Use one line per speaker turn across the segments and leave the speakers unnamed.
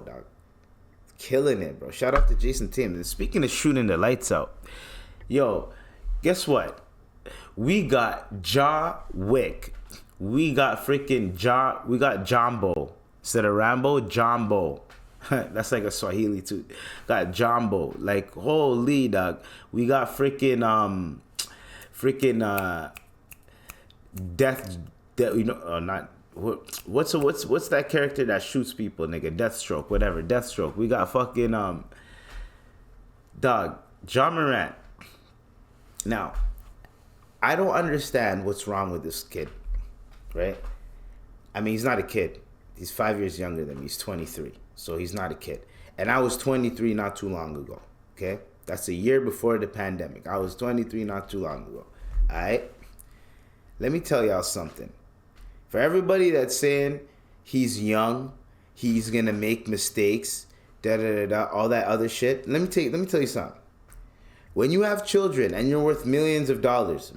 dog. Killing it, bro. Shout out to Jason Tim. And speaking of shooting the lights out, yo, guess what? We got Wick. We got freaking we got Jambo. Instead of Rambo, Jambo. That's like a Swahili too. Got Jambo. Like, holy dog. We got death, you know, not what's that character that shoots people, nigga? Deathstroke, whatever. Deathstroke. We got fucking dog, Jambo. Now, I don't understand what's wrong with this kid, right? I mean, he's not a kid. He's 5 years younger than me. He's 23, so he's not a kid. And I was 23 not too long ago. Okay, that's a year before the pandemic. I was 23 not too long ago. All right. Let me tell y'all something. For everybody that's saying he's young, he's gonna make mistakes, all that other shit. Let me tell you something. When you have children and you're worth millions of dollars,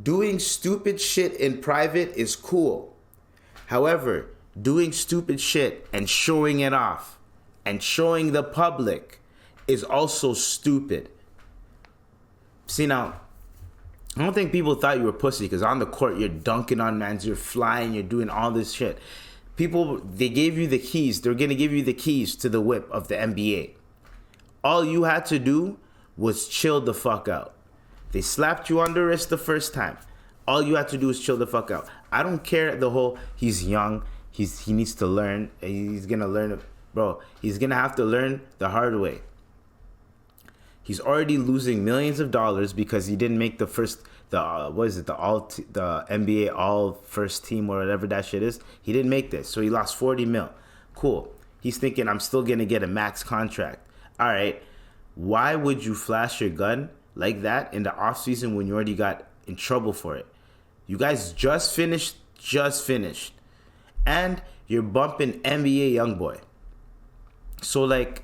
doing stupid shit in private is cool. However, doing stupid shit and showing it off and showing the public is also stupid. See, now, I don't think people thought you were pussy because on the court you're dunking on mans, you're flying, you're doing all this shit. People, they gave you the keys. They're going to give you the keys to the whip of the NBA. All you had to do was chill the fuck out. They slapped you on the wrist the first time. All you had to do is chill the fuck out. I don't care the whole, he's young, he needs to learn, he's going to learn. Bro, he's going to have to learn the hard way. He's already losing millions of dollars because he didn't make the NBA all first team or whatever that shit is. He didn't make this, so he lost 40 mil. Cool. He's thinking, I'm still going to get a max contract. All right. Why would you flash your gun like that in the off season when you already got in trouble for it? You guys just finished, and you're bumping NBA YoungBoy. So like,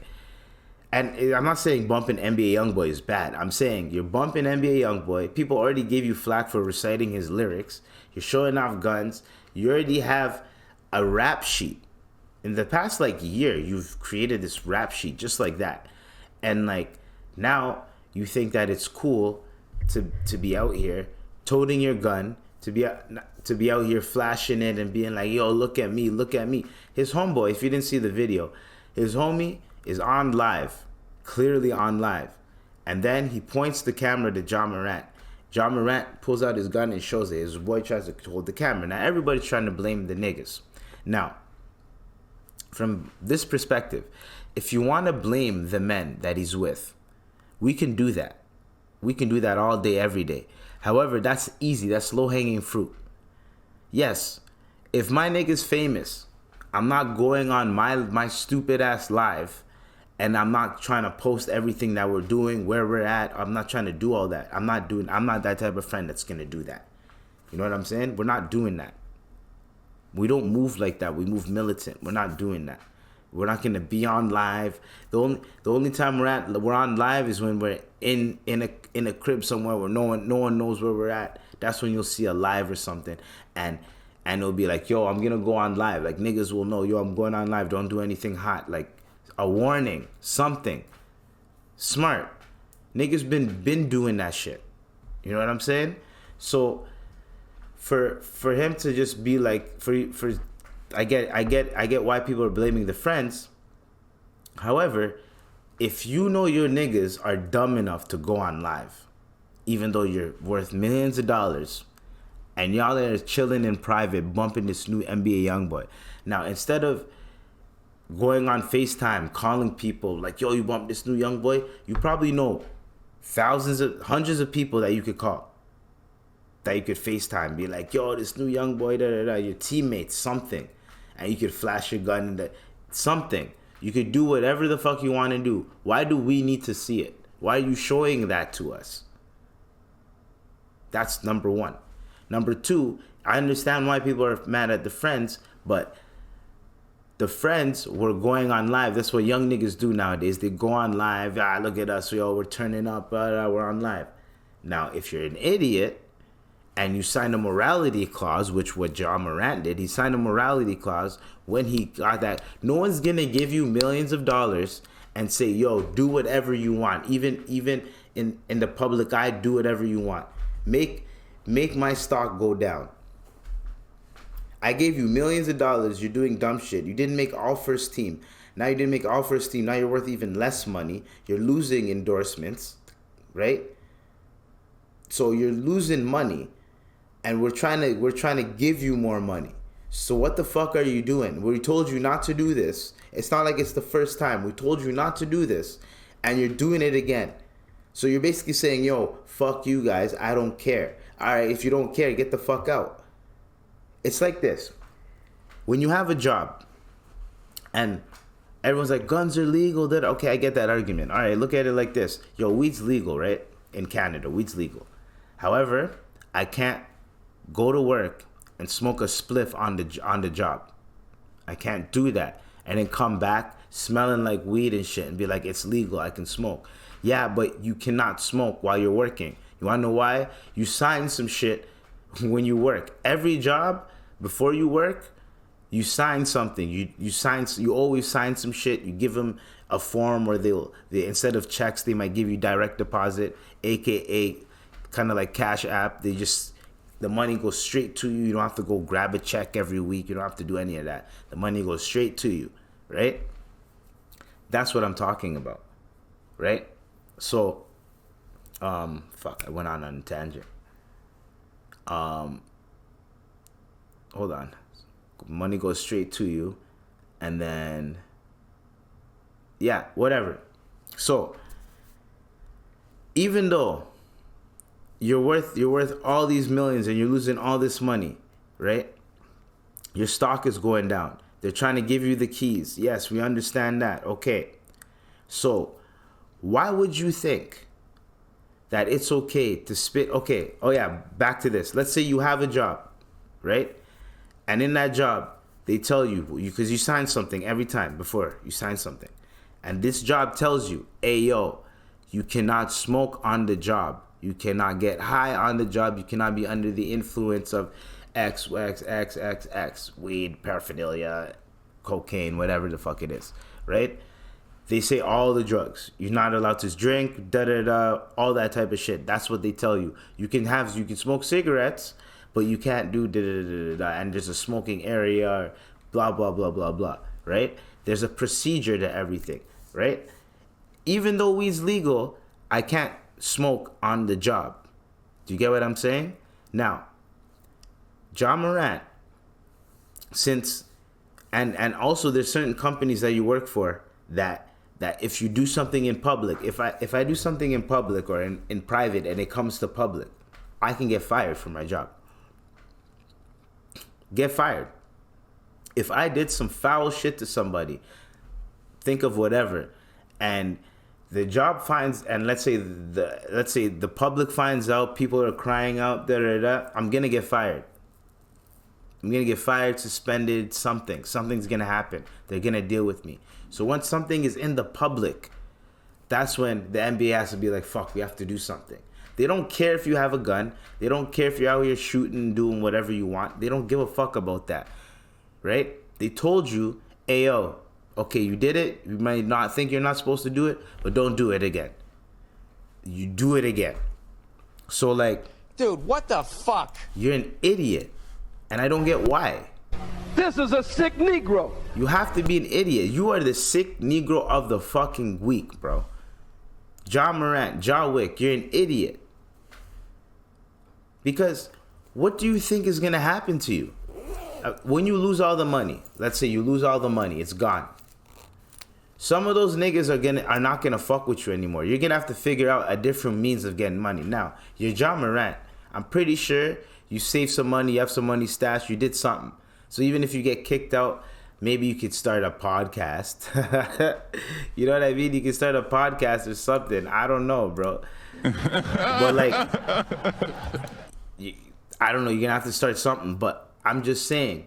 and I'm not saying bumping NBA YoungBoy is bad. I'm saying you're bumping NBA YoungBoy. People already gave you flack for reciting his lyrics. You're showing off guns. You already have a rap sheet. In the past like year, you've created this rap sheet just like that. And like now you think that it's cool to be out here toting your gun, to be out here flashing it and being like, yo, look at me. His homeboy, if you didn't see the video, his homie is on live, clearly on live. And then he points the camera to Nignorant. Nignorant pulls out his gun and shows it. His boy tries to hold the camera. Now everybody's trying to blame the niggas. Now, from this perspective, if you want to blame the men that he's with, we can do that. We can do that all day, every day. However, that's easy. That's low-hanging fruit. Yes, if my nigga's famous, I'm not going on my stupid ass live and I'm not trying to post everything that we're doing, where we're at. I'm not trying to do all that. I'm not that type of friend that's going to do that. You know what I'm saying? We're not doing that. We don't move like that. We move militant. We're not doing that. We're not going to be on live. The only time we're on live is when we're in a crib somewhere where no one knows where we're at. That's when you'll see a live or something, and it'll be like, yo, I'm gonna go on live. Like niggas will know, yo, I'm going on live. Don't do anything hot. Like a warning, something smart. Niggas been doing that shit. You know what I'm saying? So for him to just be like, I get why people are blaming the friends. However, if you know your niggas are dumb enough to go on live, even though you're worth millions of dollars, and y'all are chilling in private, bumping this new NBA YoungBoy. Now, instead of going on FaceTime, calling people like, yo, you bumped this new YoungBoy, you probably know hundreds of people that you could call, that you could FaceTime, be like, yo, this new YoungBoy, your teammates, something. And you could flash your gun in something. You could do whatever the fuck you want to do. Why do we need to see it? Why are you showing that to us? That's number one. Number two, I understand why people are mad at the friends, but the friends were going on live. That's what young niggas do nowadays. They go on live. Look at us. We're turning up. We're on live. Now, if you're an idiot and you signed a morality clause, which what Ja Morant did. He signed a morality clause when he got that. No one's gonna give you millions of dollars and say, "Yo, do whatever you want." Even in the public eye, do whatever you want. Make my stock go down. I gave you millions of dollars. You're doing dumb shit. You didn't make all first team. Now you didn't make all first team. Now you're worth even less money. You're losing endorsements, right? So you're losing money. And we're trying to give you more money. So what the fuck are you doing? We told you not to do this. It's not like it's the first time. We told you not to do this, and you're doing it again. So you're basically saying, yo, fuck you guys. I don't care. All right, if you don't care, get the fuck out. It's like this. When you have a job, and everyone's like, guns are legal. Okay, I get that argument. All right, look at it like this. Yo, weed's legal, right? In Canada, weed's legal. However, I can't go to work and smoke a spliff on the job. I can't do that and then come back smelling like weed and shit and be like, it's legal, I can smoke. Yeah, but you cannot smoke while you're working. You wanna know why? You sign some shit when you work. Every job, before you work, you sign something. You always sign some shit. You give them a form where they instead of checks, they might give you direct deposit, aka kind of like Cash App. The money goes straight to you. You don't have to go grab a check every week. You don't have to do any of that. The money goes straight to you, right? That's what I'm talking about, right? So, I went on a tangent. Hold on. Money goes straight to you, and then, yeah, whatever. So, even though you're worth all these millions and you're losing all this money, right? Your stock is going down. They're trying to give you the keys. Yes, we understand that. Okay. So why would you think that it's okay to spit? Okay. Oh yeah. Back to this. Let's say you have a job, right? And in that job, they tell you, because you sign something every time before you sign something. And this job tells you, hey, yo, you cannot smoke on the job. You cannot get high on the job. You cannot be under the influence of X, weed, paraphernalia, cocaine, whatever the fuck it is, right? They say all the drugs. You're not allowed to drink, all that type of shit. That's what they tell you. You can smoke cigarettes, but you can't do and there's a smoking area, blah, blah, blah, blah, blah, right? There's a procedure to everything, right? Even though weed's legal, I can't smoke on the job. Do you get what I'm saying? Now, Ja Morant, and also there's certain companies that you work for that if you do something in public, if I do something in public or in private and it comes to public, I can get fired from my job. Get fired. If I did some foul shit to somebody, think of whatever, and the job finds, and let's say the public finds out, people are crying out, I'm gonna get fired. I'm gonna get fired, suspended, something's gonna happen. They're gonna deal with me. So once something is in the public, that's when the NBA has to be like, fuck, we have to do something. They don't care if you have a gun. They don't care if you're out here shooting, doing whatever you want. They don't give a fuck about that, right? They told you, hey, yo, okay, you did it. You might not think you're not supposed to do it, but don't do it again. You do it again. So, like...
Dude, what the fuck?
You're an idiot. And I don't get why.
This is a sick Negro.
You have to be an idiot. You are the sick Negro of the fucking week, bro. Ja Morant, Ja Wick, you're an idiot. Because what do you think is going to happen to you? When you lose all the money, let's say you lose all the money, it's gone. Some of those niggas are not gonna fuck with you anymore. You're gonna have to figure out a different means of getting money. Now, you're Ja Morant. I'm pretty sure you saved some money, you have some money stashed, you did something. So even if you get kicked out, maybe you could start a podcast. You know what I mean? You can start a podcast or something. I don't know, bro. But like, I don't know. You're gonna have to start something. But I'm just saying,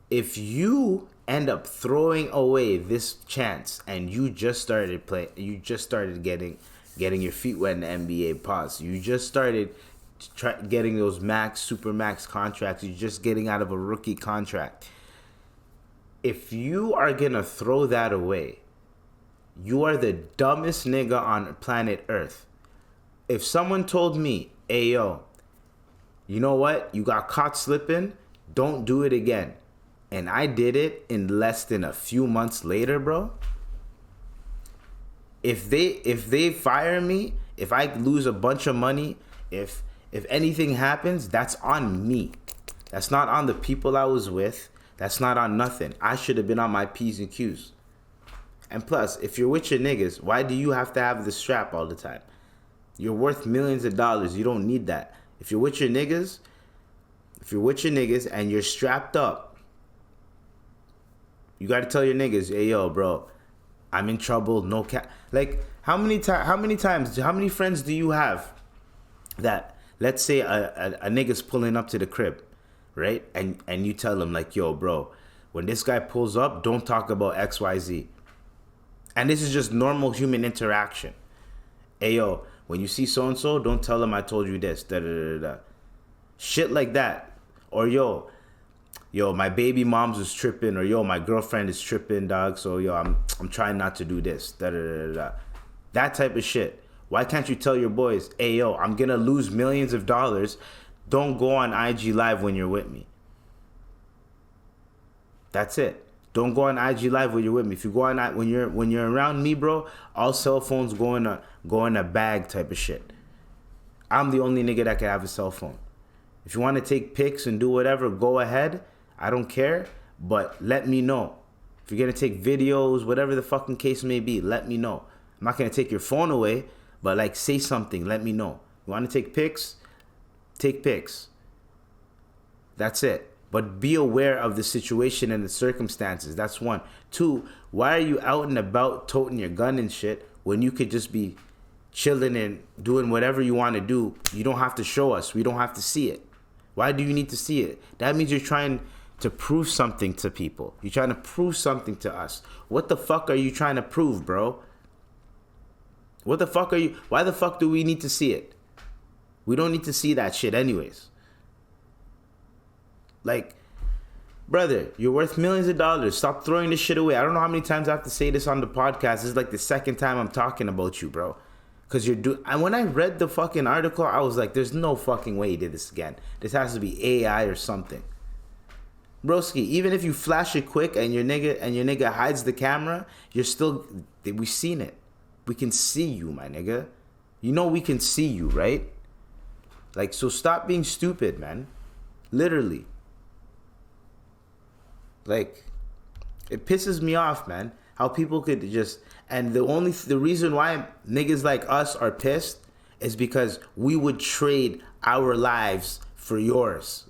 if you end up throwing away this chance and you just started getting your feet wet in the NBA, pause. You just started getting those max, super max contracts. You're just getting out of a rookie contract. If you are going to throw that away, you are the dumbest nigga on planet Earth. If someone told me, hey, yo, you know what? You got caught slipping. Don't do it again. And I did it in less than a few months later, bro. If they fire me, if I lose a bunch of money, if anything happens, that's on me. That's not on the people I was with. That's not on nothing. I should have been on my P's and Q's. And plus, if you're with your niggas, why do you have to have the strap all the time? You're worth millions of dollars. You don't need that. If you're with your niggas, and you're strapped up, you got to tell your niggas, hey, yo, bro, I'm in trouble. No cap. Like, how many friends do you have that, let's say a nigga's pulling up to the crib, right? And you tell him, like, yo, bro, when this guy pulls up, don't talk about XYZ. And this is just normal human interaction. Hey, yo, when you see so-and-so, don't tell them I told you this. Da, da, da, da. Shit like that. Or, yo, my baby mom's is tripping. Or, yo, my girlfriend is tripping, dog. So, yo, I'm trying not to do this. Da, da, da, da, da. That type of shit. Why can't you tell your boys, hey, yo, I'm going to lose millions of dollars. Don't go on IG Live when you're with me. That's it. Don't go on IG Live when you're with me. If you go on when you're around me, bro, all cell phones go in a bag type of shit. I'm the only nigga that can have a cell phone. If you want to take pics and do whatever, go ahead. I don't care, but let me know. If you're gonna take videos, whatever the fucking case may be, let me know. I'm not gonna take your phone away, but like say something. Let me know. You want to take pics? Take pics. That's it. But be aware of the situation and the circumstances. That's one. Two, why are you out and about toting your gun and shit when you could just be chilling and doing whatever you want to do? You don't have to show us. We don't have to see it. Why do you need to see it? That means you're trying to prove something to people. You're trying to prove something to us. What the fuck are you trying to prove, bro? What the fuck are you... Why the fuck do we need to see it? We don't need to see that shit anyways. Like, brother, you're worth millions of dollars. Stop throwing this shit away. I don't know how many times I have to say this on the podcast. This is like the second time I'm talking about you, bro. Because and when I read the fucking article, I was like, there's no fucking way he did this again. This has to be AI or something. Broski, even if you flash it quick and your nigga hides the camera, you're still... We've seen it. We can see you, my nigga. You know we can see you, right? Like, so stop being stupid, man. Literally. Like, it pisses me off, man, how people could just... And the reason why niggas like us are pissed is because we would trade our lives for yours.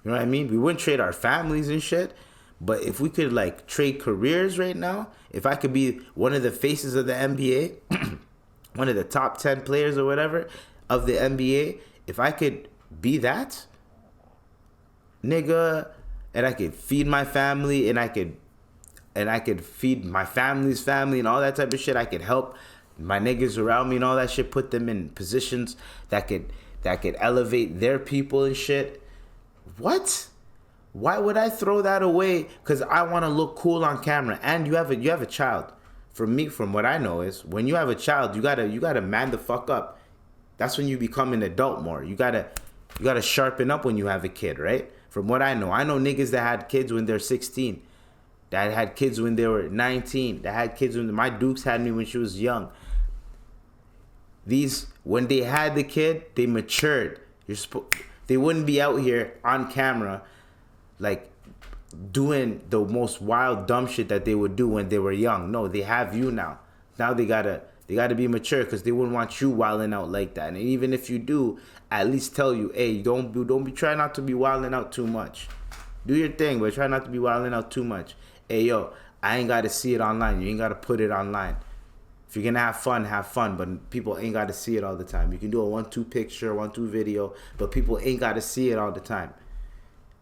You know what I mean? We wouldn't trade our families and shit. But if we could, like, trade careers right now, if I could be one of the faces of the NBA, one of the top 10 players or whatever of the NBA, if I could be that, nigga... And I could feed my family, and I could feed my family's family and all that type of shit. I could help my niggas around me and all that shit, put them in positions that could elevate their people and shit. What? Why would I throw that away? Because I want to look cool on camera. And you have a child. For me, from what I know is, when you have a child, you gotta man the fuck up. That's when you become an adult more. You gotta sharpen up when you have a kid, right? From what I know niggas that had kids when they're 16, that had kids when they were 19, that had kids when my Dukes had me when she was young. When they had the kid, they matured. They wouldn't be out here on camera, like, doing the most wild, dumb shit that they would do when they were young. No, they have you now. Now they gotta be mature because they wouldn't want you wilding out like that. And even if you do, at least tell you, hey, don't be try not to be wilding out too much. Do your thing, but try not to be wilding out too much. Hey, yo, I ain't got to see it online. You ain't got to put it online. If you're going to have fun, but people ain't got to see it all the time. You can do a 1-2 picture, 1-2 video, but people ain't got to see it all the time.